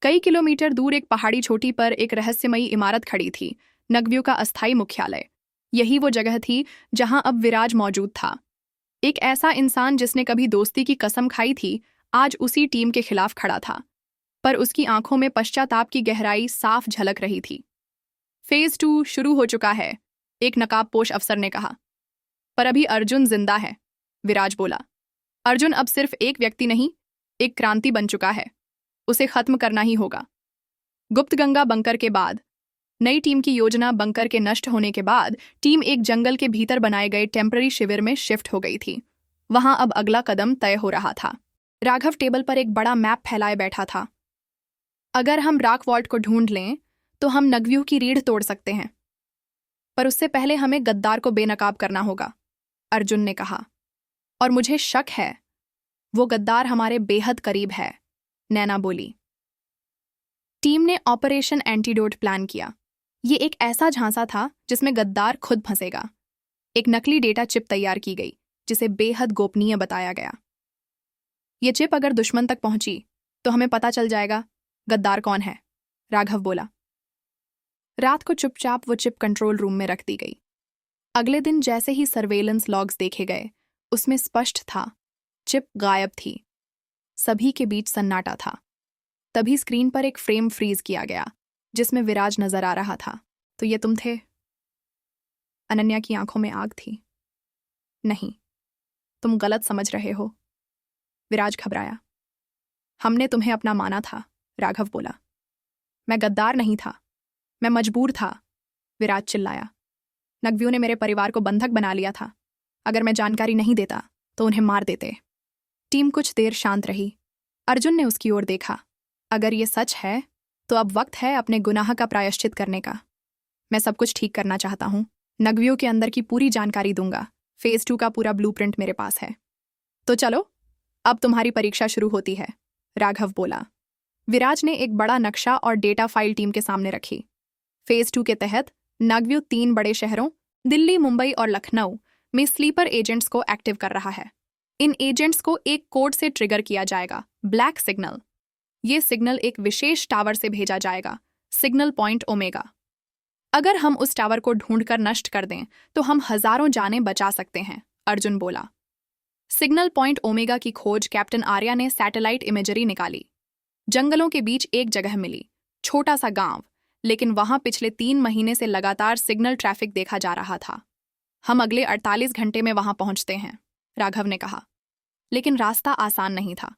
कई किलोमीटर दूर एक पहाड़ी चोटी पर एक रहस्यमयी इमारत खड़ी थी, नगव्यू का अस्थायी मुख्यालय। यही वो जगह थी जहां अब विराज मौजूद था। एक ऐसा इंसान जिसने कभी दोस्ती की कसम खाई थी, आज उसी टीम के खिलाफ खड़ा था। पर उसकी आंखों में पश्चाताप की गहराई साफ झलक रही थी। फेज 2 शुरू हो चुका है, एक नकाबपोश अफसर ने कहा। पर अभी अर्जुन जिंदा है, विराज बोला। अर्जुन अब सिर्फ एक व्यक्ति नहीं, एक क्रांति बन चुका है। उसे खत्म करना ही होगा। गुप्त गंगा बंकर के बाद नई टीम की योजना बंकर के नष्ट होने के बाद टीम एक जंगल के भीतर बनाए गए टेम्पररी शिविर में शिफ्ट हो गई थी। वहां अब अगला कदम तय हो रहा था। राघव टेबल पर एक बड़ा मैप फैलाए बैठा था। अगर हम रॉक वॉल्ट को ढूंढ लें तो हम नगव्यू की रीढ़ तोड़ सकते हैं, पर उससे पहले हमें गद्दार को बेनकाब करना होगा, अर्जुन ने कहा। और मुझे शक है वो गद्दार हमारे बेहद करीब है, नैना बोली। टीम ने ऑपरेशन एंटीडोट प्लान किया। ये एक ऐसा झांसा था जिसमें गद्दार खुद फंसेगा। एक नकली डेटा चिप तैयार की गई जिसे बेहद गोपनीय बताया गया। ये चिप अगर दुश्मन तक पहुंची तो हमें पता चल जाएगा गद्दार कौन है, राघव बोला। रात को चुपचाप वो चिप कंट्रोल रूम में रख दी गई। अगले दिन जैसे ही सर्वेलेंस लॉग्स देखे गए, उसमें स्पष्ट था चिप गायब थी। सभी के बीच सन्नाटा था। तभी स्क्रीन पर एक फ्रेम फ्रीज किया गया जिसमें विराज नजर आ रहा था। तो ये तुम थे? अनन्या की आंखों में आग थी। नहीं, तुम गलत समझ रहे हो, विराज घबराया। हमने तुम्हें अपना माना था, राघव बोला। मैं गद्दार नहीं था, मैं मजबूर था, विराज चिल्लाया। नगव्यू ने मेरे परिवार को बंधक बना लिया था। अगर मैं जानकारी नहीं देता तो उन्हें मार देते। टीम कुछ देर शांत रही। अर्जुन ने उसकी ओर देखा। अगर ये सच है तो अब वक्त है अपने गुनाह का प्रायश्चित करने का। मैं सब कुछ ठीक करना चाहता हूं। नगव्यू के अंदर की पूरी जानकारी दूंगा। फेज 2 का पूरा ब्लूप्रिंट मेरे पास है। तो चलो, अब तुम्हारी परीक्षा शुरू होती है, राघव बोला। विराज ने एक बड़ा नक्शा और डेटा फाइल टीम के सामने रखी। फेज 2 के तहत नगव्यू 3 बड़े शहरों दिल्ली, मुंबई और लखनऊ में स्लीपर एजेंट्स को एक्टिव कर रहा है। इन एजेंट्स को एक कोड से ट्रिगर किया जाएगा, ब्लैक सिग्नल। ये सिग्नल एक विशेष टावर से भेजा जाएगा, सिग्नल पॉइंट ओमेगा। अगर हम उस टावर को ढूंढकर नष्ट कर दें तो हम हजारों जानें बचा सकते हैं, अर्जुन बोला। सिग्नल पॉइंट ओमेगा की खोज कैप्टन आर्या ने सैटेलाइट इमेजरी निकाली। जंगलों के बीच एक जगह मिली, छोटा सा गांव, लेकिन वहां पिछले 3 महीने से लगातार सिग्नल ट्रैफिक देखा जा रहा था। हम अगले 48 घंटे में वहां पहुंचते हैं, राघव ने कहा। लेकिन रास्ता आसान नहीं था।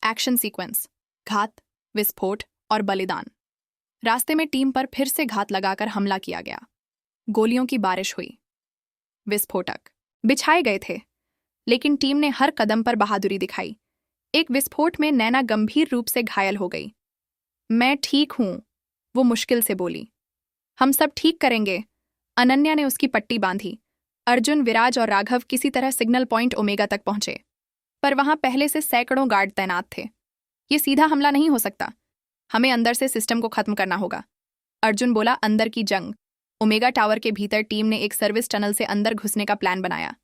एक्शन सीक्वेंस, घात, विस्फोट और बलिदान। रास्ते में टीम पर फिर से घात लगाकर हमला किया गया। गोलियों की बारिश हुई। विस्फोटक बिछाए गए थे, लेकिन टीम ने हर कदम पर बहादुरी दिखाई। एक विस्फोट में नैना गंभीर रूप से घायल हो गई। मैं ठीक हूं, वो मुश्किल से बोली। हम सब ठीक करेंगे, अनन्या ने उसकी पट्टी बांधी। अर्जुन, विराज और राघव किसी तरह सिग्नल पॉइंट ओमेगा तक पहुंचे, पर वहां पहले से सैकड़ों गार्ड तैनात थे। ये सीधा हमला नहीं हो सकता, हमें अंदर से सिस्टम को खत्म करना होगा, अर्जुन बोला। अंदर की जंग। ओमेगा टावर के भीतर टीम ने एक सर्विस टनल से अंदर घुसने का प्लान बनाया।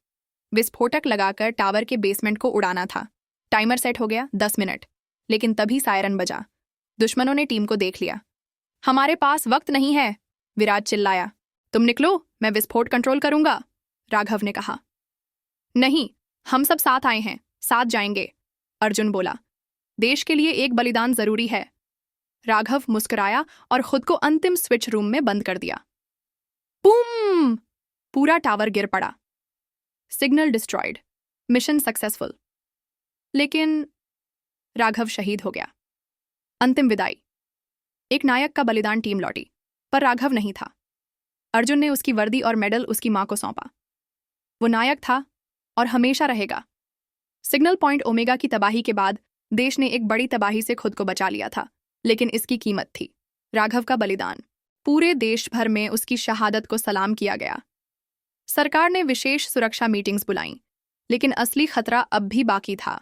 विस्फोटक लगाकर टावर के बेसमेंट को उड़ाना था। टाइमर सेट हो गया 10 मिनट, लेकिन तभी सायरन बजा। दुश्मनों ने टीम को देख लिया। हमारे पास वक्त नहीं है, विराज चिल्लाया। तुम निकलो, मैं विस्फोट कंट्रोल करूंगा, राघव ने कहा। नहीं, हम सब साथ आए हैं, साथ जाएंगे, अर्जुन बोला। देश के लिए एक बलिदान जरूरी है। राघव मुस्कुराया और खुद को अंतिम स्विच रूम में बंद कर दिया। बूम! पूरा टावर गिर पड़ा। Signal destroyed, mission successful. लेकिन राघव शहीद हो गया। अंतिम विदाई। एक नायक का बलिदान टीम लौटी, पर राघव नहीं था। अर्जुन ने उसकी वर्दी और मेडल उसकी मां को सौंपा। वो नायक था और हमेशा रहेगा। सिग्नल पॉइंट ओमेगा की तबाही के बाद देश ने एक बड़ी तबाही से खुद को बचा लिया था, लेकिन इसकी कीमत थी राघव का बलिदान। पूरे देश भर में उसकी शहादत को सलाम किया गया। सरकार ने विशेष सुरक्षा मीटिंग्स बुलाईं, लेकिन असली खतरा अब भी बाकी था,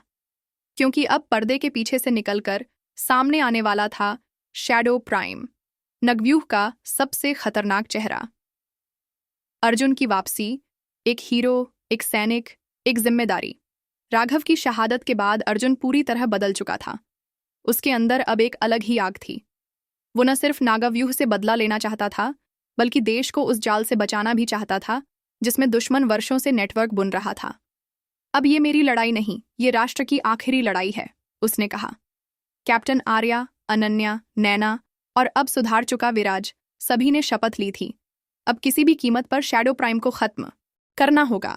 क्योंकि अब पर्दे के पीछे से निकलकर सामने आने वाला था शैडो प्राइम, नगव्यू का सबसे खतरनाक चेहरा। अर्जुन की वापसी, एक हीरो, एक सैनिक, एक जिम्मेदारी। राघव की शहादत के बाद अर्जुन पूरी तरह बदल चुका था। उसके अंदर अब एक अलग ही आग थी। वो न सिर्फ नागाव्यूह से बदला लेना चाहता था, बल्कि देश को उस जाल से बचाना भी चाहता था जिसमें दुश्मन वर्षों से नेटवर्क बुन रहा था। अब ये मेरी लड़ाई नहीं, ये राष्ट्र की आखिरी लड़ाई है, उसने कहा। कैप्टन आर्या, अनन्या, नैना और अब सुधार चुका विराज, सभी ने शपथ ली थी। अब किसी भी कीमत पर शैडो प्राइम को खत्म करना होगा।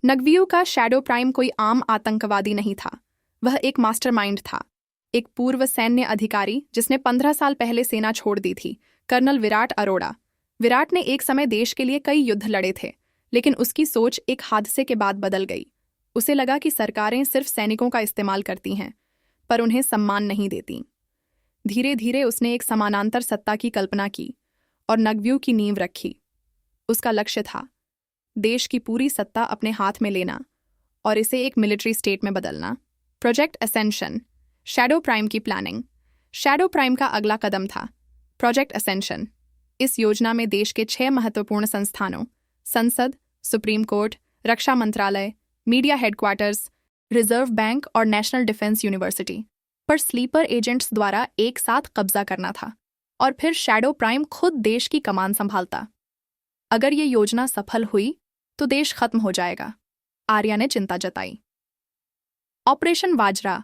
नगवियो का शैडो प्राइम कोई आम आतंकवादी नहीं था, वह एक मास्टरमाइंड था, एक पूर्व सैन्य अधिकारी जिसने 15 साल पहले सेना छोड़ दी थी, कर्नल विराट अरोड़ा। विराट ने एक समय देश के लिए कई युद्ध लड़े थे, लेकिन उसकी सोच एक हादसे के बाद बदल गई। उसे लगा कि सरकारें सिर्फ सैनिकों का इस्तेमाल करती हैं, पर उन्हें सम्मान नहीं देती। धीरे धीरे उसने एक समानांतर सत्ता की कल्पना की और नगव्यू की नींव रखी। उसका लक्ष्य था देश की पूरी सत्ता अपने हाथ में लेना और इसे एक मिलिट्री स्टेट में बदलना। प्रोजेक्ट असेंशन, शैडो प्राइम की प्लानिंग। शैडो प्राइम का अगला कदम था प्रोजेक्ट असेंशन। इस योजना में देश के 6 महत्वपूर्ण संस्थानों, संसद, सुप्रीम कोर्ट, रक्षा मंत्रालय, मीडिया हेडक्वार्टर्स, रिजर्व बैंक और नेशनल डिफेंस यूनिवर्सिटी पर स्लीपर एजेंट्स द्वारा एक साथ कब्जा करना था, और फिर शैडो प्राइम खुद देश की कमान संभालता। अगर ये योजना सफल हुई तो देश खत्म हो जाएगा, आर्या ने चिंता जताई। ऑपरेशन वाजरा।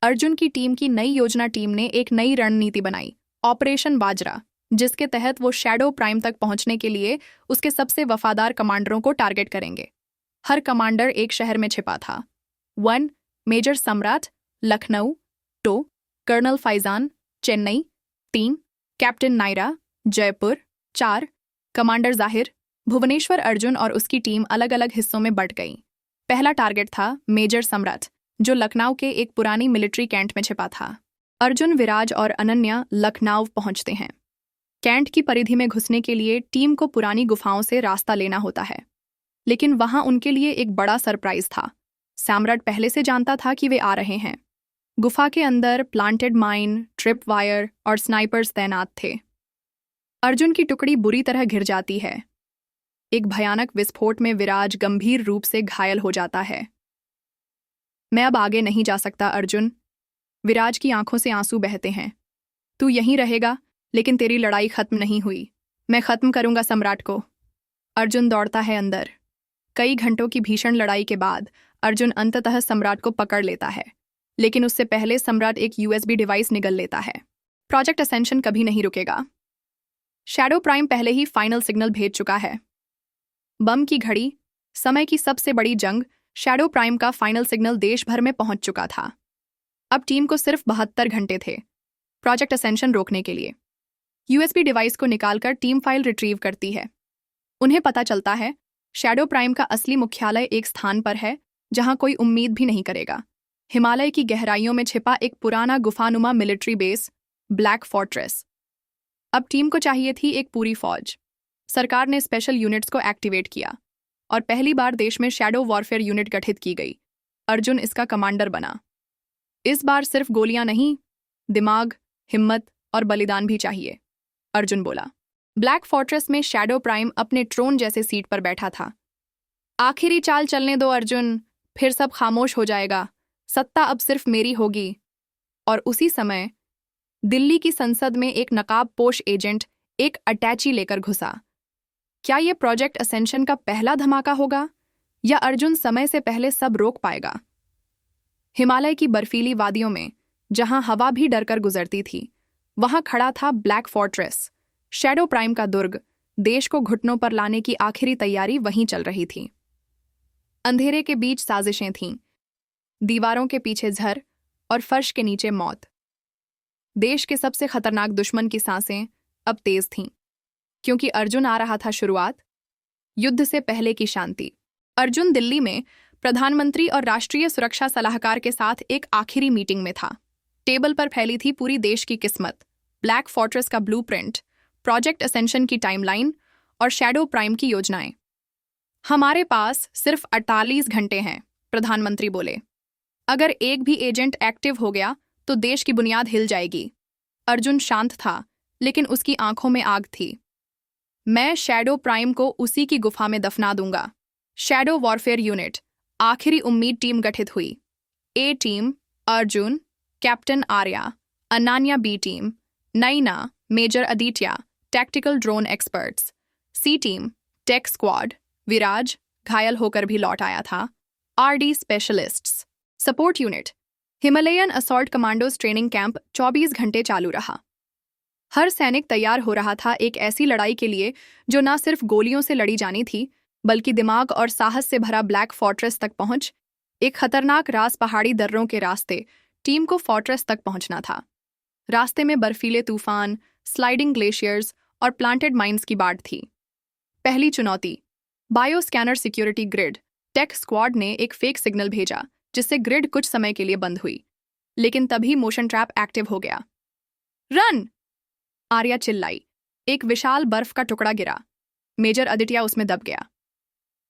अर्जुन की टीम की नई योजना टीम ने एक नई रणनीति बनाई, ऑपरेशन वाजरा, जिसके तहत वो शैडो प्राइम तक पहुंचने के लिए उसके सबसे वफादार कमांडरों को टारगेट करेंगे। हर कमांडर एक शहर में छिपा था। 1 major Samrat, Lucknow. 2 colonel Faizan, Chennai. 3 captain Naira, Jaipur. 4 commander Zahir, Bhubaneswar. Arjun और उसकी टीम अलग अलग हिस्सों में बंट गई। पहला टारगेट था मेजर सम्राट, जो लखनऊ के एक पुरानी मिलिट्री कैंट में छिपा था। अर्जुन, विराज और अनन्या लखनऊ पहुंचते हैं। कैंट की परिधि में घुसने के लिए टीम को पुरानी गुफाओं से रास्ता लेना होता है, लेकिन वहां उनके लिए एक बड़ा सरप्राइज था। सम्राट पहले से जानता था कि वे आ रहे हैं। गुफा के अंदर प्लांटेड माइन, ट्रिप वायर और स्नाइपर्स तैनात थे। अर्जुन की टुकड़ी बुरी तरह घिर जाती है। एक भयानक विस्फोट में विराज गंभीर रूप से घायल हो जाता है। मैं अब आगे नहीं जा सकता अर्जुन। विराज की आंखों से आंसू बहते हैं। तू यहीं रहेगा, लेकिन तेरी लड़ाई खत्म नहीं हुई। मैं खत्म करूंगा सम्राट को। अर्जुन दौड़ता है अंदर। कई घंटों की भीषण लड़ाई के बाद अर्जुन अंततः सम्राट को पकड़ लेता है, लेकिन उससे पहले सम्राट एक यूएसबी डिवाइस निगल लेता है। प्रोजेक्ट असेंशन कभी नहीं रुकेगा। शैडो प्राइम पहले ही फाइनल सिग्नल भेज चुका है। बम की घड़ी, समय की सबसे बड़ी जंग। शैडो प्राइम का फाइनल सिग्नल देश भर में पहुंच चुका था। अब टीम को सिर्फ 72 घंटे थे प्रोजेक्ट असेंशन रोकने के लिए। यूएसबी डिवाइस को निकालकर टीम फाइल रिट्रीव करती है। उन्हें पता चलता है शैडो प्राइम का असली मुख्यालय एक स्थान पर है जहां कोई उम्मीद भी नहीं करेगा। हिमालय की गहराइयों में छिपा एक पुराना गुफानुमा मिलिट्री बेस, ब्लैक फोर्ट्रेस। अब टीम को चाहिए थी एक पूरी फौज। सरकार ने स्पेशल यूनिट्स को एक्टिवेट किया और पहली बार देश में शैडो वॉरफेयर यूनिट गठित की गई। अर्जुन इसका कमांडर बना। इस बार सिर्फ गोलियां नहीं, दिमाग, हिम्मत और बलिदान भी चाहिए, अर्जुन बोला। ब्लैक फोर्ट्रेस में शैडो प्राइम अपने ट्रोन जैसे सीट पर बैठा था। आखिरी चाल चलने दो अर्जुन, फिर सब खामोश हो जाएगा। सत्ता अब सिर्फ मेरी होगी। और उसी समय दिल्ली की संसद में एक नकाबपोश एजेंट एक अटैची लेकर घुसा। क्या यह प्रोजेक्ट असेंशन का पहला धमाका होगा, या अर्जुन समय से पहले सब रोक पाएगा? हिमालय की बर्फीली वादियों में, जहां हवा भी डरकर गुजरती थी, वहां खड़ा था ब्लैक फोर्ट्रेस, शैडो प्राइम का दुर्ग। देश को घुटनों पर लाने की आखिरी तैयारी वहीं चल रही थी। अंधेरे के बीच साजिशें थीं, दीवारों के पीछे झर और फर्श के नीचे मौत। देश के सबसे खतरनाक दुश्मन की सांसें अब तेज थीं, क्योंकि अर्जुन आ रहा था शुरुआत, युद्ध से पहले की शांति। अर्जुन दिल्ली में प्रधानमंत्री और राष्ट्रीय सुरक्षा सलाहकार के साथ एक आखिरी मीटिंग में था। टेबल पर फैली थी पूरी देश की किस्मत, ब्लैक फोर्ट्रेस का ब्लूप्रिंट, प्रोजेक्ट असेंशन की टाइमलाइन और शैडो प्राइम की योजनाएं। हमारे पास सिर्फ 48 घंटे हैं, प्रधानमंत्री बोले। अगर एक भी एजेंट एक्टिव हो गया तो देश की बुनियाद हिल जाएगी। अर्जुन शांत था, लेकिन उसकी आंखों में आग थी। मैं शैडो प्राइम को उसी की गुफा में दफना दूंगा। शैडो वॉरफेयर यूनिट, आखिरी उम्मीद टीम गठित हुई। A team, Arjun, captain Arya, Ananya B team, Naina, major Aditya, tactical drone experts. C team, tech squad, Viraj घायल होकर भी लौट आया था। RD specialists. Support unit, Himalayan assault commandos training camp 24 घंटे चालू रहा। हर सैनिक तैयार हो रहा था एक ऐसी लड़ाई के लिए जो ना सिर्फ गोलियों से लड़ी जानी थी, बल्कि दिमाग और साहस से भरा ब्लैक फोर्ट्रेस तक पहुंच। एक खतरनाक रास पहाड़ी दर्रों के रास्ते टीम को फोर्ट्रेस तक पहुंचना था। रास्ते में बर्फीले तूफान, स्लाइडिंग ग्लेशियर्स और प्लांटेड माइंस की बाढ़ थी। पहली चुनौती, bio scanner security grid. Tech squad ने एक फेक सिग्नल भेजा जिससे ग्रिड कुछ समय के लिए बंद हुई, लेकिन तभी मोशन ट्रैप एक्टिव हो गया। रन! आर्या चिल्लाई। एक विशाल बर्फ का टुकड़ा गिरा। मेजर आदित्य उसमें दब गया।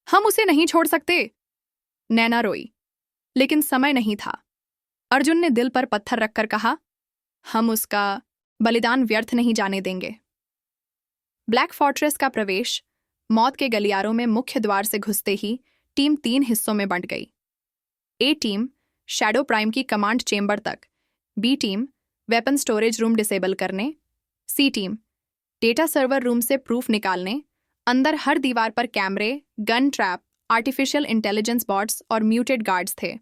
हम उसे नहीं छोड़ सकते, नैना रोई। लेकिन समय नहीं था। अर्जुन ने दिल पर पत्थर रखकर कहा, हम उसका बलिदान व्यर्थ नहीं जाने देंगे। ब्लैक फोर्ट्रेस का प्रवेश, मौत के गलियारों में मुख्य द्वार से घुसते ही टीम 3 हिस्सों में बंट गई। ए टीम शैडो प्राइम की कमांड चेंबर तक, B team weapon storage room disable करने, C team data server room से प्रूफ निकालने। अंदर हर दीवार पर कैमरे, gun trap, artificial intelligence bots और म्यूटेड गार्ड्स थे।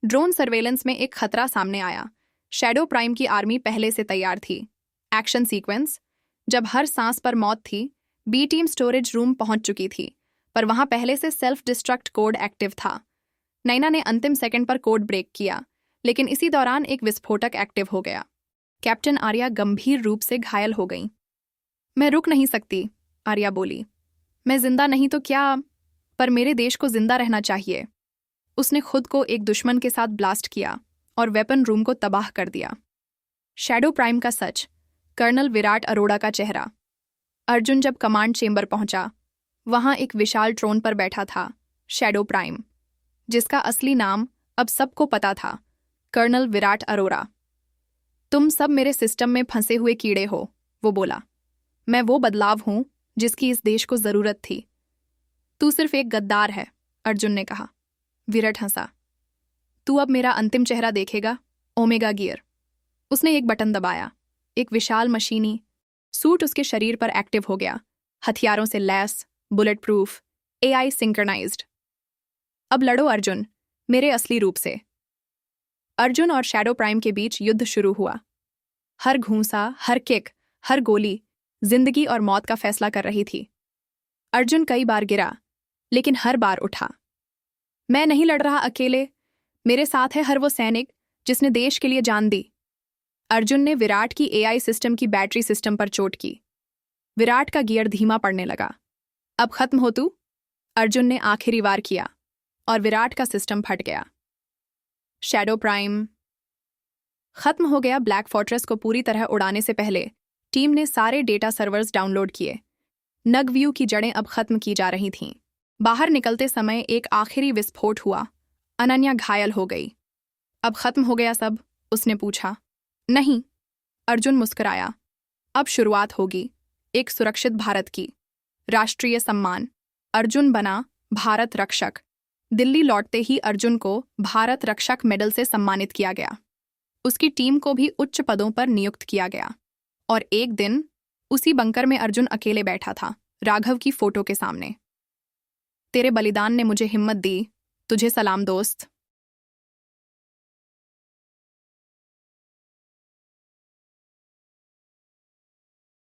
ड्रोन सर्वेलेंस में एक खतरा सामने आया। शैडो प्राइम की आर्मी पहले से तैयार थी। एक्शन सीक्वेंस, जब हर सांस पर मौत थी, बी टीम स्टोरेज रूम पहुंच चुकी थी, पर वहां पहले से सेल्फ डिस्ट्रक्ट कोड एक्टिव था। नैना ने अंतिम सेकंड पर कोड ब्रेक किया, लेकिन इसी दौरान एक विस्फोटक एक्टिव हो गया। कैप्टन आर्या गंभीर रूप से घायल हो गई। मैं रुक नहीं सकती, आर्या बोली। मैं जिंदा नहीं तो क्या, पर मेरे देश को जिंदा रहना चाहिए। उसने खुद को एक दुश्मन के साथ ब्लास्ट किया और वेपन रूम को तबाह कर दिया। शैडो प्राइम का सच, कर्नल विराट अरोड़ा का चेहरा। अर्जुन जब कमांड चेंबर पहुंचा, वहां एक विशाल ट्रोन पर बैठा था शैडो प्राइम, जिसका असली नाम अब सबको पता था, कर्नल विराट अरोड़ा। तुम सब मेरे सिस्टम में फंसे हुए कीड़े हो, वो बोला। मैं वो बदलाव हूं जिसकी इस देश को जरूरत थी। तू सिर्फ एक गद्दार है, अर्जुन ने कहा। विराट हंसा। तू अब मेरा अंतिम चेहरा देखेगा, ओमेगा गियर। उसने एक बटन दबाया। एक विशाल मशीनी सूट उसके शरीर पर एक्टिव हो गया, हथियारों से lace, bullet proof, AI synchronised. अब लड़ो अर्जुन, मेरे असली रूप से। अर्जुन और शैडो प्राइम के बीच युद्ध शुरू हुआ। हर घूंसा, हर किक, हर गोली जिंदगी और मौत का फैसला कर रही थी। अर्जुन कई बार गिरा, लेकिन हर बार उठा। मैं नहीं लड़ रहा अकेले, मेरे साथ है हर वो सैनिक जिसने देश के लिए जान दी। अर्जुन ने विराट की एआई सिस्टम की बैटरी सिस्टम पर चोट की। विराट का गियर धीमा पड़ने लगा। अब खत्म हो तू, अर्जुन ने आखिरी वार किया और विराट का सिस्टम फट गया। शैडो प्राइम खत्म हो गया। ब्लैक फोर्ट्रेस को पूरी तरह उड़ाने से पहले टीम ने सारे डेटा सर्वर्स डाउनलोड किए। नगव्यू की जड़ें अब खत्म की जा रही थीं। बाहर निकलते समय एक आखिरी विस्फोट हुआ। अनन्या घायल हो गई। अब खत्म हो गया सब, उसने पूछा। नहीं, अर्जुन मुस्कुराया। अब शुरुआत होगी एक सुरक्षित भारत की। राष्ट्रीय सम्मान, अर्जुन बना भारत रक्षक। दिल्ली लौटते ही अर्जुन को भारत रक्षक मेडल से सम्मानित किया गया। उसकी टीम को भी उच्च पदों पर नियुक्त किया गया। और एक दिन उसी बंकर में अर्जुन अकेले बैठा था, राघव की फोटो के सामने। तेरे बलिदान ने मुझे हिम्मत दी, तुझे सलाम दोस्त।